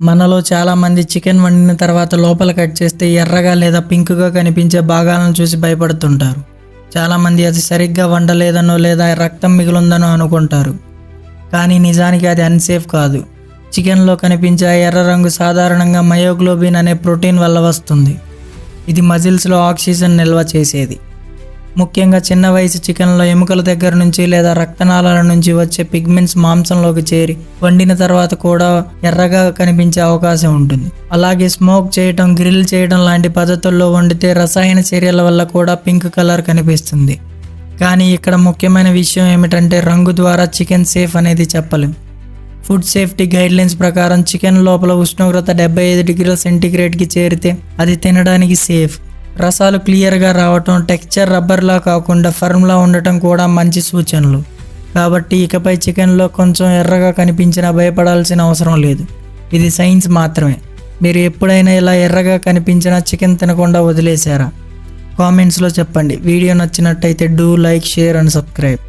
మనలో చాలామంది చికెన్ వండిన తర్వాత లోపల కట్ చేస్తే ఎర్రగా లేదా పింక్గా కనిపించే భాగాలను చూసి భయపడుతుంటారు. చాలామంది అది సరిగ్గా వండలేదనో లేదా రక్తం మిగిలిందనో అనుకుంటారు. కానీ నిజానికి అది అన్సేఫ్ కాదు. చికెన్లో కనిపించే ఆ ఎర్ర రంగు సాధారణంగా మయోగ్లోబిన్ అనే ప్రోటీన్ వల్ల వస్తుంది. ఇది మజిల్స్లో ఆక్సిజన్ నిల్వ చేసేది. ముఖ్యంగా చిన్న వయసు చికెన్లో ఎముకల దగ్గర నుంచి లేదా రక్తనాళాల నుంచి వచ్చే పిగ్మెంట్స్ మాంసంలోకి చేరి వండిన తర్వాత కూడా ఎర్రగా కనిపించే అవకాశం ఉంటుంది. అలాగే స్మోక్ చేయటం, గ్రిల్ చేయడం లాంటి పద్ధతుల్లో వండితే రసాయన చర్యల వల్ల కూడా పింక్ కలర్ కనిపిస్తుంది. కానీ ఇక్కడ ముఖ్యమైన విషయం ఏమిటంటే రంగు ద్వారా చికెన్ సేఫ్ అనేది చెప్పలేం. ఫుడ్ సేఫ్టీ గైడ్లైన్స్ ప్రకారం చికెన్ లోపల ఉష్ణోగ్రత 75 డిగ్రీల సెంటీగ్రేడ్కి చేరితే అది తినడానికి సేఫ్. రసాలు క్లియర్గా రావటం, టెక్స్చర్ రబ్బర్లా కాకుండా ఫర్మ్లా ఉండటం కూడా మంచి సూచనలు. కాబట్టి ఇకపై చికెన్లో కొంచెం ఎర్రగా కనిపించినా భయపడాల్సిన అవసరం లేదు. ఇది సైన్స్ మాత్రమే. మీరు ఎప్పుడైనా ఇలా ఎర్రగా కనిపించినా చికెన్ తినకుండా వదిలేశారా? కామెంట్స్లో చెప్పండి. వీడియో నచ్చినట్టయితే do like, share and subscribe.